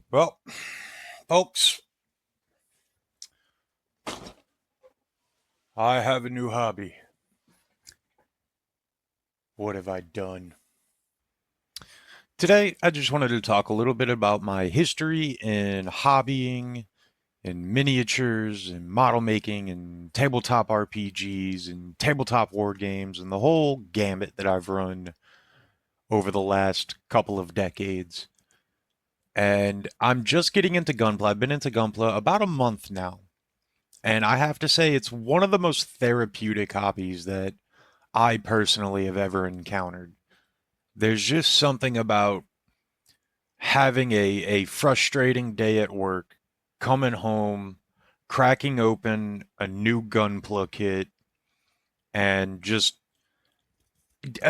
Well, folks, I have a new hobby. What have I done? Today, I just wanted to talk a little bit about my history in hobbying and miniatures and model making and tabletop RPGs and tabletop war games and the whole gamut that I've run over the last couple of decades. And I'm just getting into Gunpla. I've been into Gunpla about a month now. And I have to say, it's one of the most therapeutic hobbies that I personally have ever encountered. There's just something about having a frustrating day at work, coming home, cracking open a new Gunpla kit, and just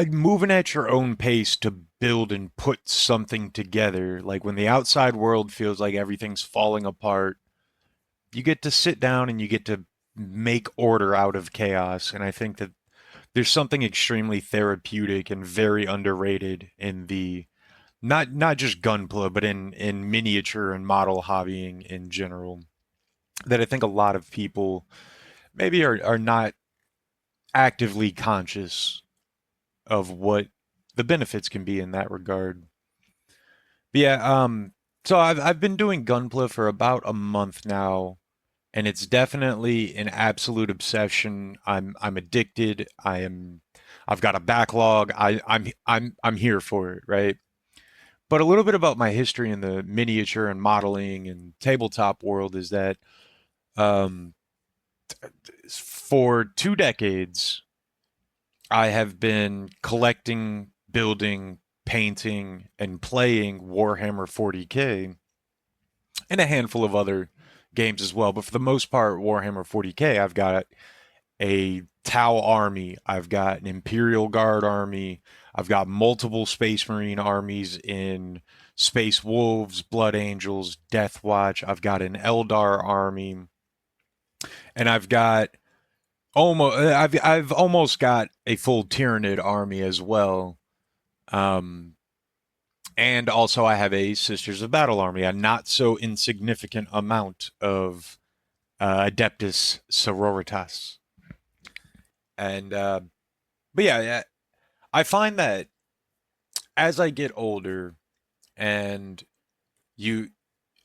moving at your own pace to build and put something together. Like when the outside world feels like everything's falling apart, you get to sit down and you get to make order out of chaos. And I think that there's something extremely therapeutic and very underrated in the not just gunpla, but in miniature and model hobbying in general. That I think a lot of people maybe are not actively conscious of what the benefits can be in that regard. But yeah, so I've been doing gunpla for about a month now, and it's definitely an absolute obsession. I'm addicted. I've got a backlog. I'm here for it, right? But a little bit about my history in the miniature and modeling and tabletop world is that um, for 2 decades, I have been collecting, building, painting, and playing Warhammer 40K and a handful of other games as well. But for the most part, Warhammer 40K, I've got a Tau army, I've got an Imperial Guard army, I've got multiple Space Marine armies in Space Wolves, Blood Angels, Death Watch, I've got an Eldar army, and I've almost got a full Tyranid army as well. Um, and also I have a Sisters of Battle army, a not so insignificant amount of Adeptus Sororitas. And but yeah, I find that as I get older and you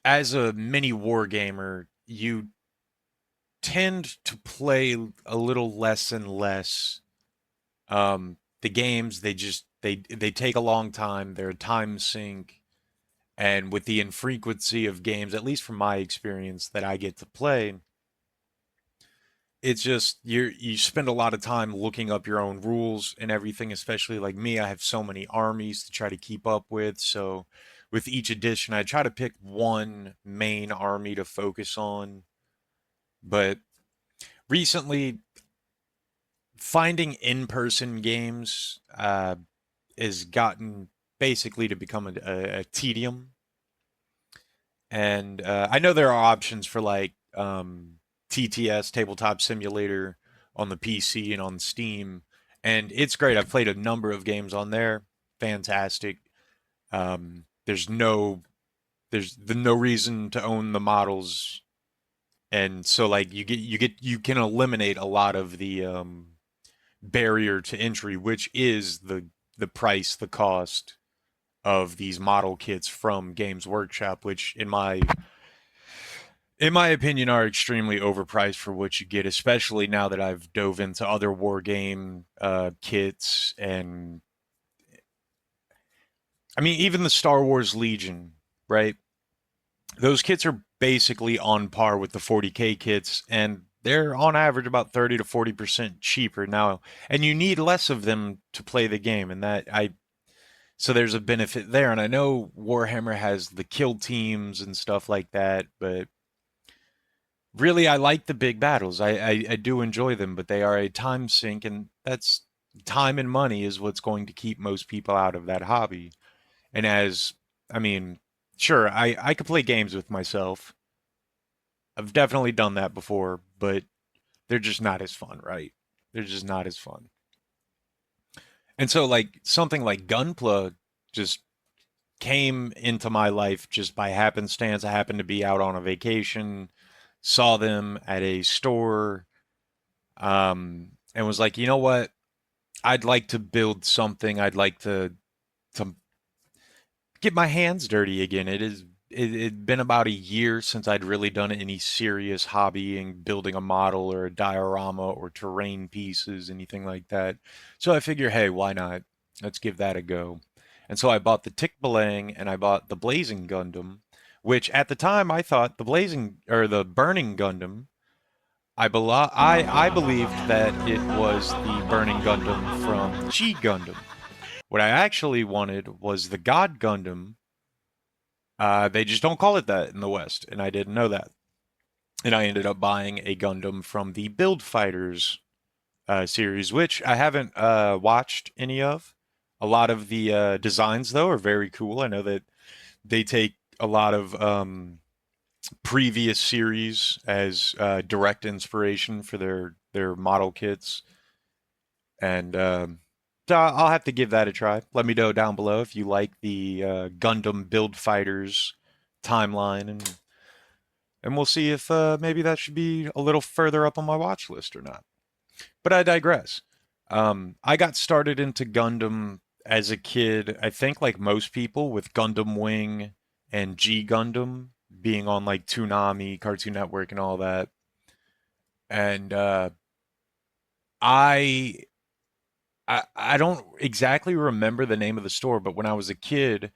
as a mini war gamer, you tend to play a little less and less. The games they take a long time, they're a time sink, and with the infrequency of games, at least from my experience that I get to play, it's just you spend a lot of time looking up your own rules and everything, especially like me. I have so many armies to try to keep up with, so with each edition I try to pick one main army to focus on. But recently, finding in-person games has gotten basically to become a tedium. And I know there are options for like TTS, Tabletop Simulator, on the PC and on Steam, and it's great. I've played a number of games on there. Fantastic. There's no reason to own the models, and so like you can eliminate a lot of the barrier to entry, which is the price, the cost of these model kits from Games Workshop, which in my opinion, are extremely overpriced for what you get, especially now that I've dove into other war game kits. And I mean, even the Star Wars Legion, right? Those kits are basically on par with the 40K kits, and they're on average about 30 to 40% cheaper now. And you need less of them to play the game, and so there's a benefit there. And I know Warhammer has the kill teams and stuff like that, but really, I like the big battles. I do enjoy them, but they are a time sink, and that's time and money is what's going to keep most people out of that hobby. And I mean, sure, I could play games with myself. I've definitely done that before, but they're just not as fun, right? They're just not as fun. And so, like something like Gunpla just came into my life just by happenstance. I happened to be out on a vacation, saw them at a store, and was like, you know what? I'd like to build something. I'd like to get my hands dirty again. It'd been about a year since I'd really done any serious hobbying, building a model or a diorama or terrain pieces, anything like that. So I figure, hey, why not? Let's give that a go. And so I bought the Tick Belang and I bought the Blazing Gundam, which at the time I thought the Blazing or the Burning Gundam, I believed that it was the Burning Gundam from G Gundam. What I actually wanted was the God Gundam. They just don't call it that in the West, and I didn't know that. And I ended up buying a Gundam from the Build Fighters series, which I haven't watched any of. A lot of the designs, though, are very cool. I know that they take a lot of previous series as direct inspiration for their model kits, and so I'll have to give that a try. Let me know down below if you like the Gundam Build Fighters timeline, and we'll see if maybe that should be a little further up on my watch list or not. But I digress. I got started into Gundam as a kid, I think like most people, with Gundam Wing and G Gundam being on like Toonami, Cartoon Network, and all that. And I I don't exactly remember the name of the store, but when I was a kid,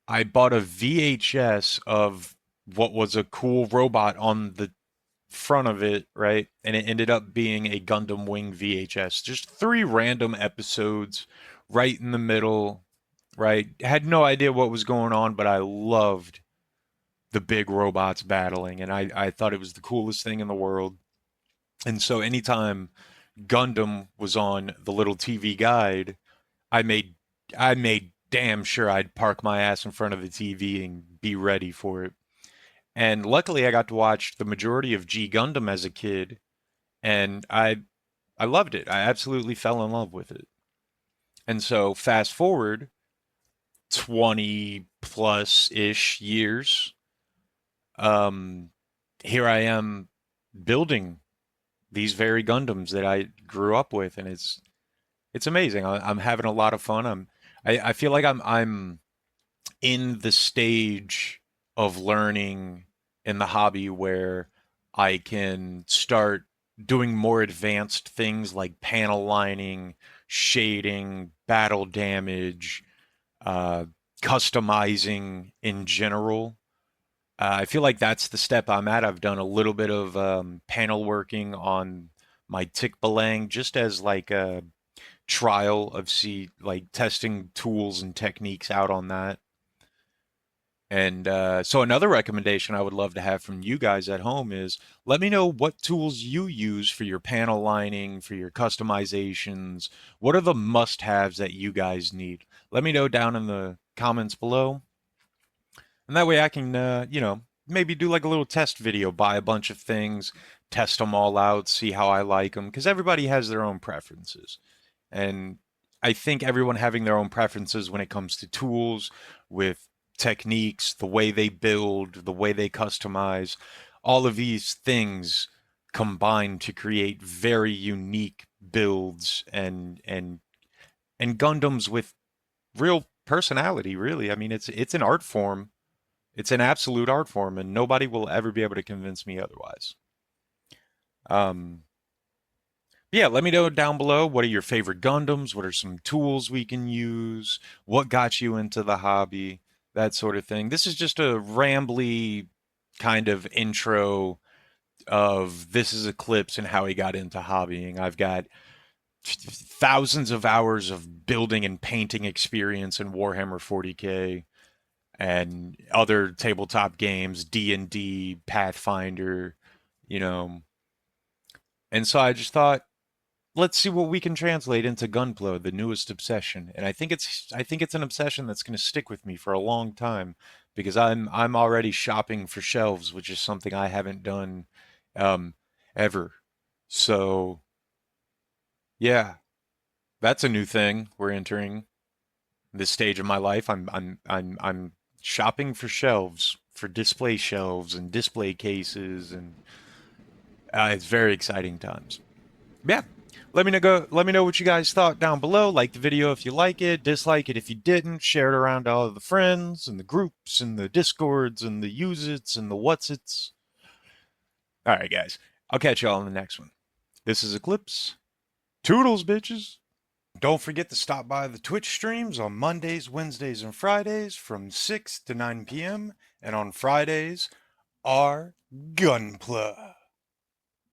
I bought a VHS of what was a cool robot on the front of it, right? And it ended up being a Gundam Wing VHS. Just three random episodes right in the middle, right? Had no idea what was going on, but I loved the big robots battling, and I thought it was the coolest thing in the world. And so anytime Gundam was on the little TV guide, I made I made damn sure I'd park my ass in front of the TV and be ready for it. And luckily I got to watch the majority of G Gundam as a kid, and I loved it. I absolutely fell in love with it. And so fast forward 20 plus ish years, um here I am building these very Gundams that I grew up with, and it's amazing. I'm having a lot of fun. I feel like I'm in the stage of learning in the hobby where I can start doing more advanced things like panel lining, shading, battle damage, uh, customizing in general. I feel like that's the step I'm at. I've done a little bit of panel working on my Tick Belang just as like a trial of see like testing tools and techniques out on that. And so another recommendation I would love to have from you guys at home is let me know what tools you use for your panel lining, for your customizations. What are the must-haves that you guys need? Let me know down in the comments below. And that way I can, maybe do like a little test video, buy a bunch of things, test them all out, see how I like them, because everybody has their own preferences. And I think everyone having their own preferences when it comes to tools, with techniques, the way they build, the way they customize, all of these things combine to create very unique builds and Gundams with real personality, really. I mean, it's an art form. It's an absolute art form, and nobody will ever be able to convince me otherwise. Um, Yeah, let me know down below. What are your favorite Gundams? What are some tools we can use? What got you into the hobby? That sort of thing. This is just a rambly kind of intro of this is Eclipse and how he got into hobbying. I've got thousands of hours of building and painting experience in Warhammer 40K and other tabletop games, D&D, Pathfinder, you know. And so I just thought, let's see what we can translate into Gunpla, the newest obsession. And I think it's an obsession that's going to stick with me for a long time because I'm already shopping for shelves, which is something I haven't done um ever. So, yeah, that's a new thing we're entering. This stage of my life, I'm shopping for shelves, for display shelves and display cases, and it's very exciting times. Yeah. Let me know what you guys thought down below. Like the video if you like it, dislike it if you didn't, share it around to all of the friends and the groups and the discords and the use its and the what's its. All right, guys. I'll catch y'all in the next one. This is Eclipse. Toodles, bitches. Don't forget to stop by the Twitch streams on Mondays, Wednesdays, and Fridays from 6 to 9 p.m. And on Fridays, our Gunpla.